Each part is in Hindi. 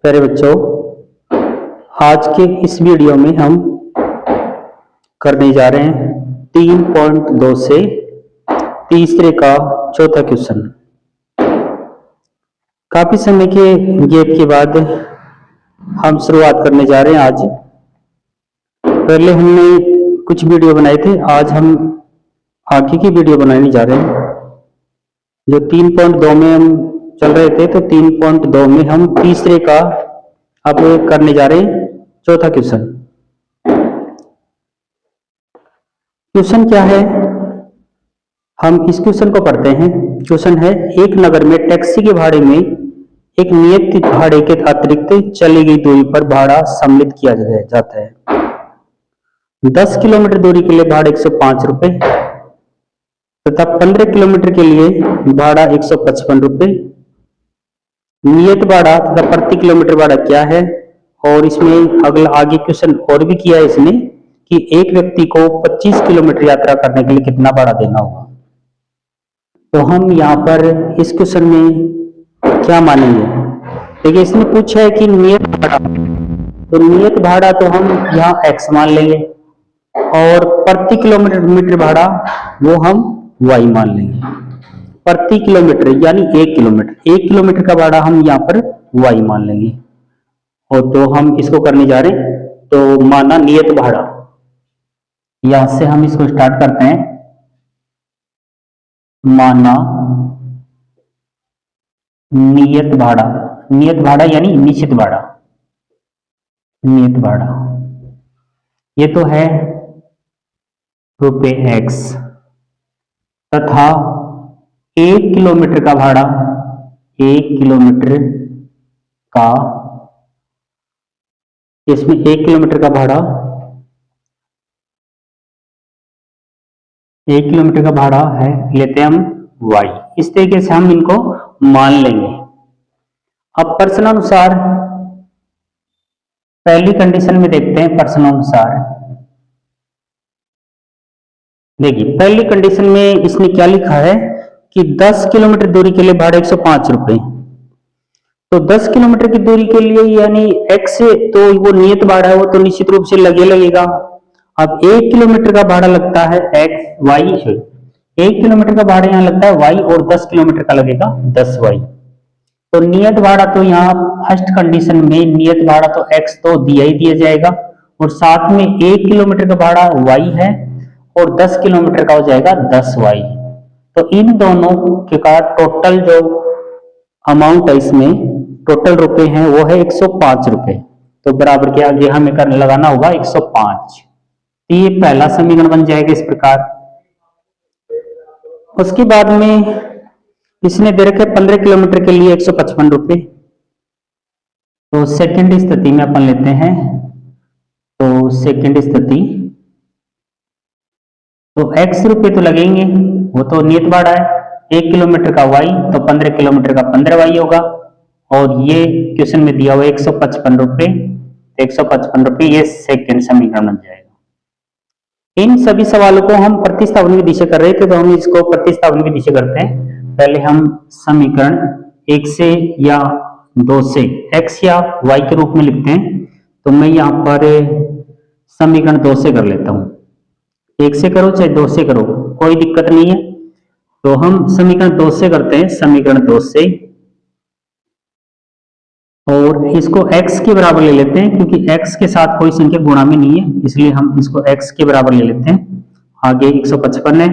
प्यारे बच्चों, आज के इस वीडियो में हम करने जा रहे हैं 3.2 से तीसरे का चौथा क्वेश्चन। काफी समय के गैप के बाद हम शुरुआत करने जा रहे हैं। आज पहले हमने कुछ वीडियो बनाए थे, आज हम आगे की वीडियो बनाने जा रहे हैं। जो 3.2 में हम चल रहे थे, तो 3.2 में हम तीसरे का अब करने जा रहे हैं चौथा क्वेश्चन। क्वेश्चन क्या है, हम इस क्वेश्चन को पढ़ते हैं। क्वेश्चन है, एक नगर में टैक्सी के भाड़े में एक नियत भाड़े के अतिरिक्त चली गई दूरी पर भाड़ा सम्मिलित किया जाता है। 10 किलोमीटर दूरी के लिए भाड़ा 105 रुपए तथा 15 किलोमीटर के लिए भाड़ा 155 रुपए। नियत भाड़ा तथा प्रति किलोमीटर भाड़ा क्या है। और इसमें अगला आगे क्वेश्चन और भी किया है इसने कि एक व्यक्ति को 25 किलोमीटर यात्रा करने के लिए कितना भाड़ा देना होगा। तो हम यहाँ पर इस क्वेश्चन में क्या मानेंगे। देखिए, इसने पूछा है कि नियत भाड़ा, तो नियत भाड़ा तो हम यहाँ x मान लेंगे और प्रति किलोमीटर भाड़ा वो हम y मान लेंगे। प्रति किलोमीटर यानी 1 किलोमीटर का भाड़ा हम यहाँ पर y मान लेंगे। और तो हम इसको करने जा रहे हैं। तो माना नियत भाड़ा, यहां से हम इसको स्टार्ट करते हैं। माना नियत भाड़ा यानी निश्चित भाड़ा, नियत भाड़ा ये तो है रुपए x तथा 1 किलोमीटर का भाड़ा, 1 किलोमीटर का, इसमें 1 किलोमीटर का भाड़ा, 1 किलोमीटर का भाड़ा है, लेते हैं हम y। इस तरीके से हम इनको मान लेंगे। अब प्रश्नानुसार पहली कंडीशन में देखते हैं। प्रश्नानुसार देखिए, पहली कंडीशन में इसने क्या लिखा है कि 10 किलोमीटर दूरी के लिए भाड़ा 105 रुपए। तो 10 किलोमीटर की दूरी के लिए यानी x से, तो वो नियत भाड़ा है, वो तो निश्चित रूप से लगेगा। अब 1 किलोमीटर का भाड़ा लगता है y, 1 किलोमीटर का भाड़ा यहाँ लगता है y और 10 किलोमीटर का लगेगा 10y। तो नियत भाड़ा तो यहाँ फर्स्ट कंडीशन में नियत भाड़ा तो x तो दिया ही दिया जाएगा और साथ में 1 किलोमीटर का भाड़ा y है और 10 किलोमीटर का हो जाएगा 10y। तो इन दोनों के का टोटल जो अमाउंट है, इसमें टोटल रुपए हैं वो है 105 रुपए। तो बराबर के आगे हमें लगाना होगा 105। तो ये पहला समीकरण बन जाएगा इस प्रकार। उसके बाद में इसने दे रखे 15 किलोमीटर के लिए 155 रुपए। तो सेकंड स्थिति में अपन लेते हैं। तो सेकंड स्थिति तो x रुपए तो लगेंगे, वो तो नियत भाड़ा है। 1 किलोमीटर का y, तो 15 किलोमीटर का 15y होगा। और ये क्वेश्चन में दिया हुआ 155 रुपए, 155 रुपए ये सेकंड समीकरण बन जाएगा। इन सभी सवालों को हम प्रतिस्थापन विधि से कर रहे थे, तो हम इसको प्रतिस्थापन विधि से करते हैं। पहले हम समीकरण 1 से या 2 से x या y के रूप में लिखते हैं। तो मैं यहाँ पर समीकरण 2 से कर लेता हूँ। 1 से करो चाहे 2 से करो, कोई दिक्कत नहीं है। तो हम समीकरण 2 से करते हैं, समीकरण 2 से, और इसको x के बराबर ले लेते हैं क्योंकि x के साथ कोई संख्या गुणा में नहीं है, इसलिए हम इसको x के बराबर ले लेते हैं। आगे 155 है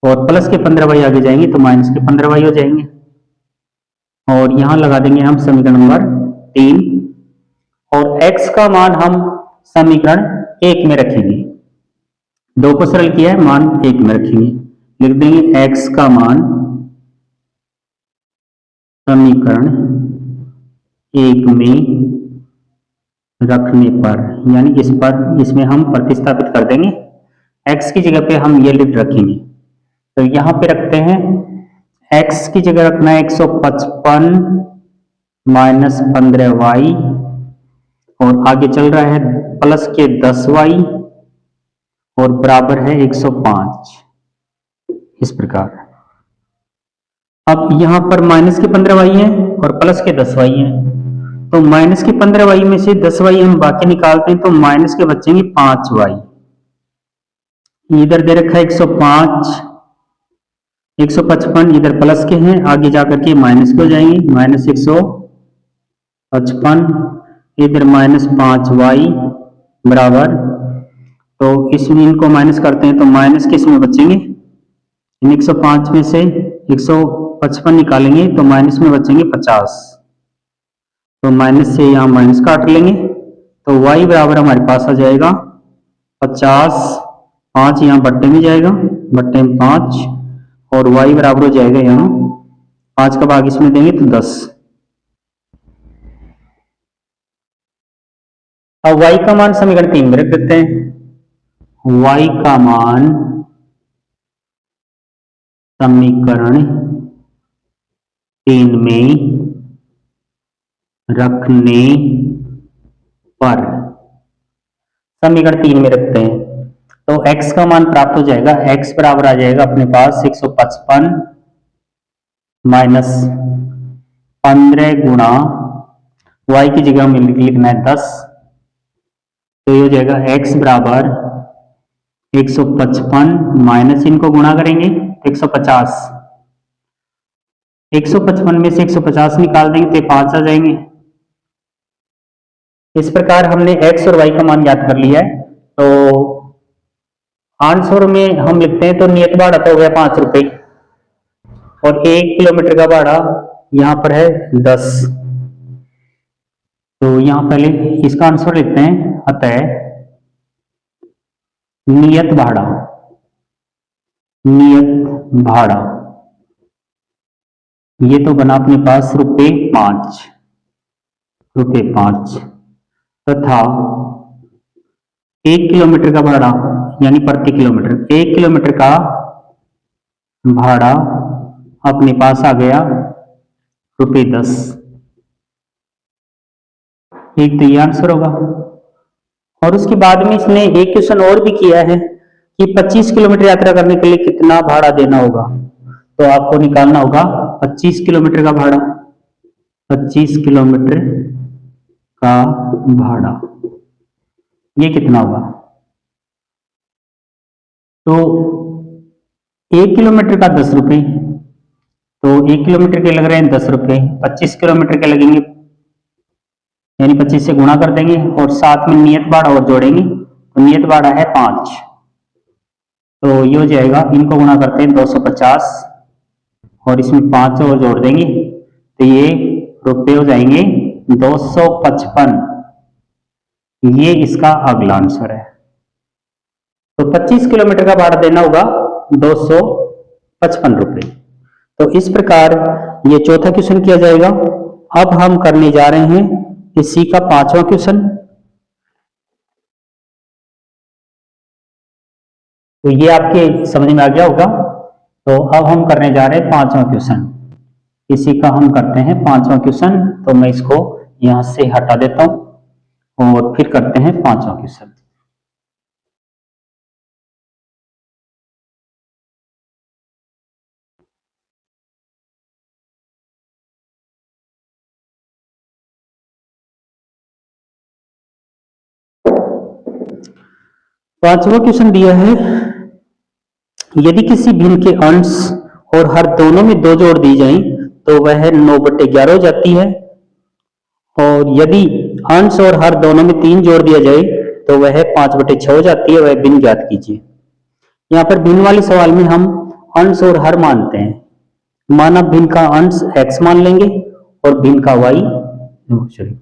और प्लस के 15y आगे जाएंगे तो माइनस के 15y हो जाएंगे। और यहां लगा देंगे हम समीकरण नंबर 3 और x का मान हम समीकरण 1 में रखेंगे। 2 को सरल किया है, मान 1 में रखेंगे। लिख देंगे x का मान समीकरण 1 में रखने पर, यानी इस पर, इसमें हम प्रतिस्थापित कर देंगे। x की जगह पे हम ये लिख रखेंगे। तो यहां पे रखते हैं, x की जगह रखना है 155 माइनस 15y और आगे चल रहा है प्लस के 10y और बराबर है 105। इस प्रकार अब यहां पर माइनस के 15y है और प्लस के 10y है, तो माइनस की 15y में से 10y हम बाकी निकालते हैं तो माइनस के बचेंगे 5y। इधर दे रखा है 105, 155 इधर प्लस के हैं, आगे जाकर के माइनस के हो जाएंगे, माइनस 155, इधर माइनस 5y बराबर, तो इसमें इनको माइनस करते हैं तो माइनस के इसमें बचेंगे, इन 105 में से 155 निकालेंगे तो माइनस में बचेंगे 50, तो माइनस से यहाँ माइनस काट लेंगे तो y बराबर हमारे पास आ जाएगा 50, 5 यहाँ बट्टे में जाएगा, बट्टे में 5, और y बराबर हो जाएगा यहाँ 5 का भाग इसमें देंगे तो 10। अब y का मान समीकरण 3 में रख देते हैं, y का मान समीकरण 3 में रखने पर, समीकरण 3 में रखते हैं तो x का मान प्राप्त हो जाएगा, x बराबर आ जाएगा अपने पास 155 माइनस 15 गुणा y की जगह में लिखना है 10, तो ये हो जाएगा x बराबर 155 माइनस इनको गुणा करेंगे 150, 155 में से 150 निकाल देंगे तो 5 आ जाएंगे। इस प्रकार हमने x और y का मान ज्ञात कर लिया है। तो आंसर में हम लिखते हैं तो नियत भाड़ा तो हो गया 5 रुपए और 1 किलोमीटर का भाड़ा यहां पर है 10, तो यहां पहले इसका आंसर लिखते हैं, अतः नियत भाड़ा, नियत भाड़ा ये तो बना अपने पास ₹5, ₹5 तथा 1 किलोमीटर का भाड़ा यानी प्रति किलोमीटर, 1 किलोमीटर का भाड़ा अपने पास आ गया ₹10। एक तो ये आंसर होगा। और उसके बाद में इसने एक क्वेश्चन और भी किया है कि 25 किलोमीटर यात्रा करने के लिए कितना भाड़ा देना होगा, तो आपको निकालना होगा 25 किलोमीटर का भाड़ा, 25 किलोमीटर का भाड़ा ये कितना होगा, तो 1 किलोमीटर का 10 रुपए, तो 1 किलोमीटर के लग रहे हैं 10 रुपए, 25 किलोमीटर के लगेंगे यानी 25 से गुणा कर देंगे और साथ में नियत भाड़ा और जोड़ेंगे, तो नियत भाड़ा है 5, तो ये हो जाएगा, इनको गुणा करते हैं 250 और इसमें 5 और जोड़ देंगे तो ये रुपए हो जाएंगे 255, ये इसका अगला आंसर है। तो 25 किलोमीटर का भाड़ा देना होगा 255 रुपए। तो इस प्रकार ये चौथा क्वेश्चन किया जाएगा। अब हम करने जा रहे हैं इसी का 5वां क्वेश्चन। तो ये आपके समझ में आ गया होगा। तो अब हम करने जा रहे हैं 5वां क्वेश्चन, इसी का हम करते हैं 5वां क्वेश्चन। तो मैं इसको यहां से हटा देता हूं और फिर करते हैं 5वां क्वेश्चन। पांचवा क्वेश्चन दिया है, यदि किसी भिन्न के अंश और हर दोनों में 2 जोड़ दी जाए तो वह 9/11 हो जाती है, और यदि अंश और हर दोनों में 3 जोड़ दिया जाए तो वह 5/6 हो जाती है। वह भिन्न ज्ञात कीजिए। यहाँ पर भिन्न वाले सवाल में हम अंश और हर मानते हैं। माना भिन्न का अंश x मान लेंगे और भिन्न का y,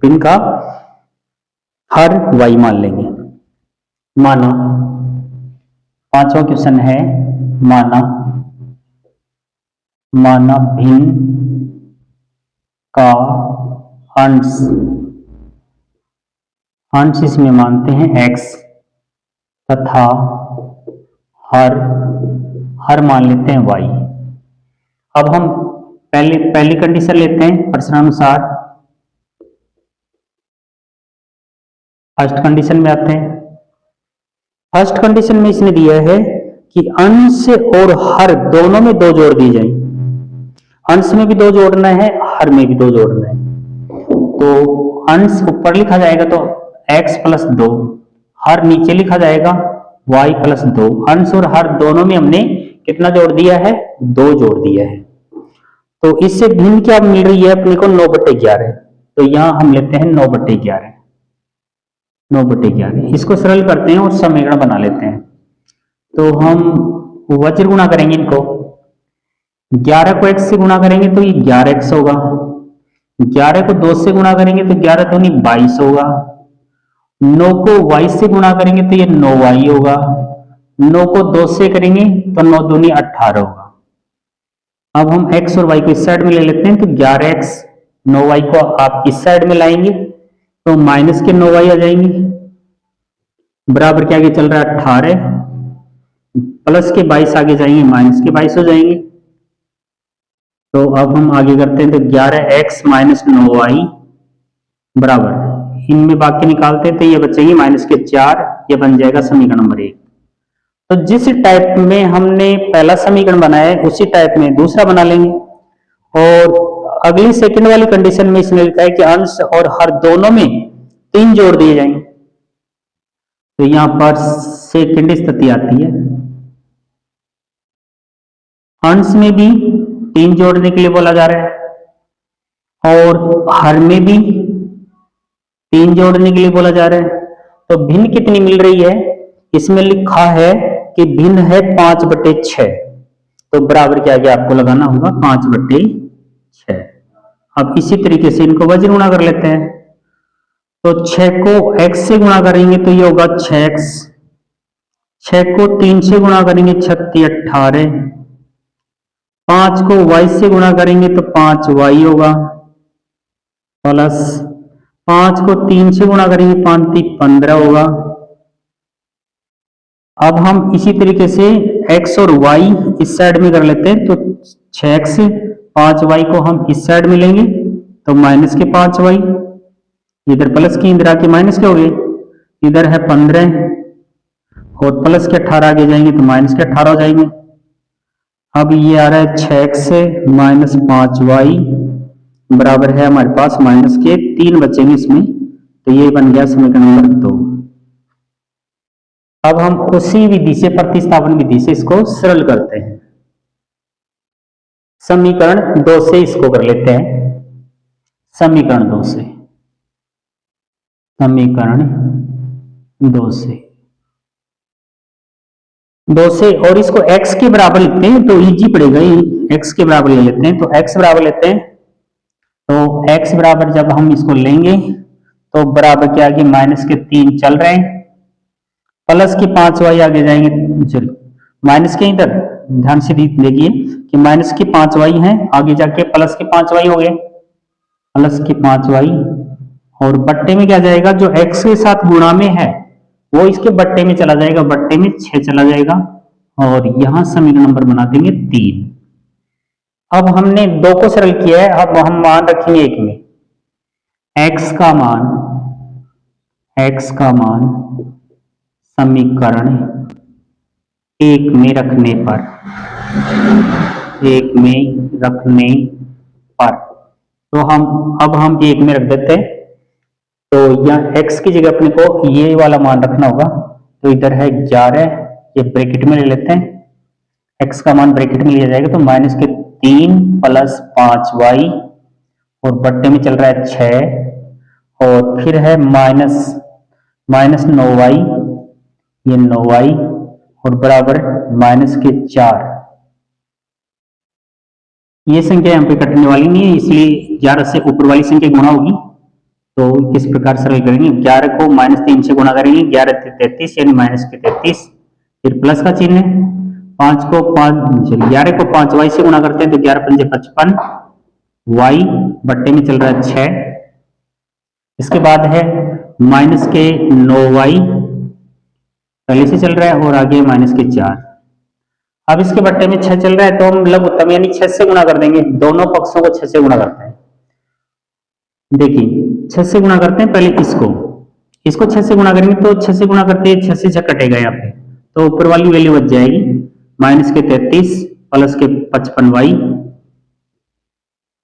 भिन्न का हर y मान लेंगे। माना 5वां क्वेश्चन है, माना भिन्न का अंश इसमें मानते हैं x तथा हर मान लेते हैं y। अब हम पहली कंडीशन लेते हैं प्रश्नानुसार, फर्स्ट कंडीशन में आते हैं। फर्स्ट कंडीशन में इसने दिया है कि अंश और हर दोनों में 2 जोड़ दी जाए। अंश में भी 2 जोड़ना है, हर में भी 2 जोड़ना है। तो अंश ऊपर लिखा जाएगा तो x प्लस 2, हर नीचे लिखा जाएगा y प्लस 2। अंश और हर दोनों में हमने कितना जोड़ दिया है, 2 जोड़ दिया है। तो इससे भिन्न क्या मिल रही है अपने को, 9/11। तो यहां हम लेते हैं 9/11, 9/11। इसको सरल करते हैं और समीकरण बना लेते हैं। तो हम वज्र गुणा करेंगे इनको, 11 को x से गुणा करेंगे तो ये 11x होगा, 11 को 2 से गुणा करेंगे तो 11 दूनी 22 होगा, 9 को y से गुणा करेंगे तो ये 9y होगा, 9 को 2 से करेंगे तो 9 दूनी 18 होगा। अब हम x और y को इस साइड में ले लेते हैं, तो 11x 9y को आप इस साइड में लाएंगे तो माइनस के 9y आ जाएंगे, बराबर क्या आगे चल रहा है 18, प्लस के 22 आगे जाएंगे माइनस के 22 हो जाएंगे। तो अब हम आगे करते हैं, तो 11x माइनस 9y बराबर, इनमें बाकी निकालते हैं तो ये बचेगी माइनस के 4, ये बन जाएगा समीकरण नंबर 1। तो जिस टाइप में हमने पहला समीकरण बनाया है उसी टाइप में दूसरा बना लेंगे। और अगली सेकंड वाली कंडीशन में इसने लिखा है कि अंश और हर दोनों में 3 जोड़ दिए जाएंगे। तो यहां पर सेकंड स्थिति आती है, अंश में भी 3 जोड़ने के लिए बोला जा रहा है और हर में भी 3 जोड़ने के लिए बोला जा रहा है। तो भिन्न कितनी मिल रही है, इसमें लिखा है कि भिन्न है 5/6। तो बराबर क्या आगे आपको लगाना होगा 5/6। अब इसी तरीके से इनको वज्र गुणा कर लेते हैं। तो 6 को x से गुणा करेंगे तो ये होगा 6x, 6 को 3 से गुणा करेंगे 36 18, 5 को y से गुणा करेंगे तो 5y होगा, प्लस 5 को 3 से गुणा करेंगे 5 3 15 होगा। अब हम इसी तरीके से x और y इस साइड में कर लेते हैं, तो 6x 5y को हम इस साइड में लेंगे तो माइनस के 5y, इधर प्लस की इधर आके माइनस के हो गए, इधर है 15 और प्लस के 18 आगे जाएंगे तो माइनस के 18 हो जाएंगे। अब ये आ रहा है 6x माइनस 5y बराबर है हमारे पास माइनस के 3 बचेंगे इसमें, तो ये बन गया समीकरण नंबर 2। अब हम उसी विधि से, प्रतिस्थापन विधि से इसको सरल करते हैं। समीकरण 2 से इसको कर लेते हैं, समीकरण 2 से, समीकरण 2 से और इसको x के बराबर लिखते हैं तो इजी पड़ेगा, x के बराबर ले लेते हैं। तो x बराबर लेते हैं, तो x बराबर जब हम इसको लेंगे तो बराबर क्या आगे माइनस के 3 चल रहे हैं, प्लस के 5y आगे जाएंगे, चलो माइनस के इधर ध्यान से देखिए कि माइनस के 5y हैं, आगे जाके प्लस के 5y हो गए, प्लस के 5y और बट्टे में क्या जाएगा, जो x के साथ गुणा में है वो इसके बट्टे में चला जाएगा, बट्टे में 6 चला जाएगा और यहां समीकरण नंबर बना देंगे 3। अब हमने 2 को सरल किया है, अब हम मान रखेंगे 1 में, x का मान समीकरण 1 में रखने पर, 1 में रखने पर, तो अब हम 1 में रख देते हैं। तो यहाँ x की जगह अपने को ये वाला मान रखना होगा, तो इधर है 11, ये ब्रैकेट में ले लेते हैं, x का मान ब्रैकेट में लिया जाएगा तो माइनस के 3 प्लस 5y और बट्टे में चल रहा है 6 और फिर है माइनस 9y, ये 9y और बराबर माइनस के 4। ये संख्या यहाँ पे कटने वाली नहीं है, इसलिए 11 से ऊपर वाली संख्या गुणा होगी। तो किस प्रकार सरल करेंगे, 11 को -3 से गुणा करेंगे, 11 33 यानी माइनस के 33, फिर प्लस का चिन्ह, 11 को 5y से गुणा करते हैं तो 11 पंजे 55, y बट्टे में चल रहा है 6, इसके बाद है माइनस के 9y पहले से चल रहा है और आगे माइनस के 4। अब इसके बट्टे में 6 चल रहा है तो हम लघुत्तम यानी 6 से गुणा कर देंगे, दोनों पक्षों को 6 से गुणा करते हैं। देखिए 6 से गुणा करते हैं, पहले इसको 6 से गुणा करेंगे तो 6 से गुणा करते हैं 6 से 6 कटेगा यहाँ पे, तो ऊपर वाली वैल्यू बच जाएगी माइनस के 33 प्लस के 55y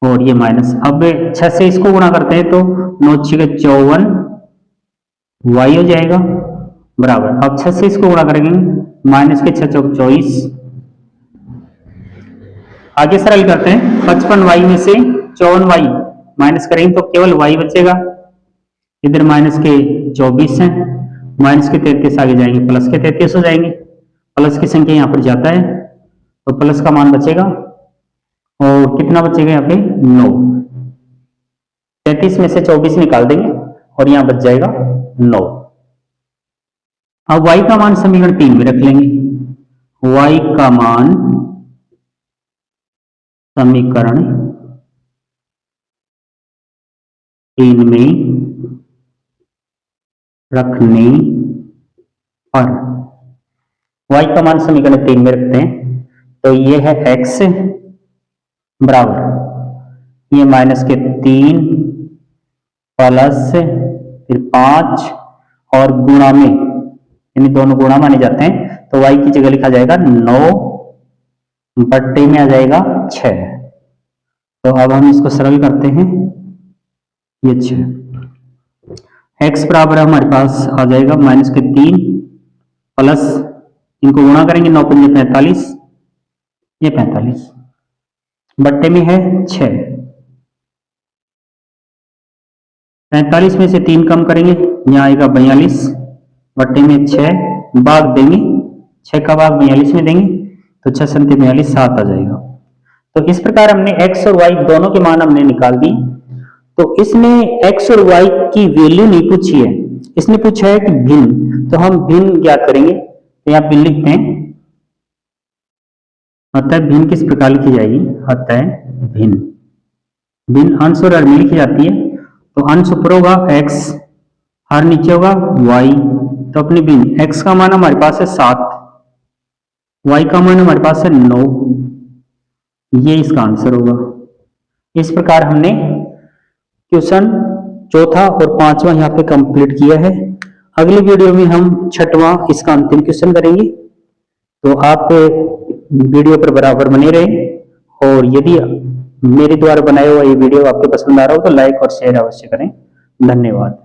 और ये माइनस। अब 6 से इसको गुणा करते हैं तो 9 6 54 वाई हो जाएगा बराबर। अब 6 से इसको गुणा करेंगे, माइनस के 6 चौक 24। आगे सरल करते हैं, 55 वाई में से 54 वाई माइनस करेंगे तो केवल वाई बचेगा। इधर माइनस के 24 है, माइनस के 33 आगे जाएंगे प्लस के 33 हो जाएंगे। प्लस की संख्या यहाँ पर जाता है तो प्लस का मान बचेगा और कितना बचेगा यहाँ पे 9। 33 में से 24 निकाल देंगे और यहाँ बच जाएगा 9। अब y का मान समीकरण 3 में रख लेंगे। y का मान समीकरण 3 में रखने पर, y का मान समीकरण 3 में रखते हैं तो ये है x बराबर, ये माइनस के 3 प्लस फिर 5 और गुणा में, यानी दोनों गुणा माने जाते हैं तो y की जगह लिखा जाएगा 9 बट्टे में आ जाएगा 6। तो अब हम इसको सरल करते हैं, ये 6 x बराबर हमारे पास आ जाएगा माइनस के 3 प्लस, इनको गुणा करेंगे 9 पंजे 45, ये 45 बट्टे में है 6। 45 में से 3 कम करेंगे, यहाँ आएगा 42 बट्टे में 6, भाग देंगे 6 का भाग 42 में देंगे तो 6 संते 42 7 आ जाएगा। तो इस प्रकार हमने x और y दोनों के मान हमने निकाल दी। तो इसमें x और y की वैल्यू नहीं पूछी है, इसने पूछा है कि भिन्न, तो हम भिन्न ज्ञात करेंगे। तो यहाँ पे लिखते हैं, अतः भिन्न किस प्रकार लिखी जाएगी, अतः भिन्न, भिन्न अंश और हर में लिखी जाती है। तो अंश ऊपर होगा x, हर नीचे होगा y, तो अपनी भिन्न x का मान हमारे पास है 7, y का मान हमारे पास है 9, ये इसका आंसर होगा। इस प्रकार हमने क्वेश्चन चौथा और पांचवा यहाँ पे कंप्लीट किया है। अगली वीडियो में हम छठवां इसका अंतिम क्वेश्चन करेंगे। तो आप वीडियो पर बराबर बने रहें और यदि मेरे द्वारा बनाया हुआ ये वीडियो आपको पसंद आ रहा हो तो लाइक और शेयर अवश्य करें। धन्यवाद।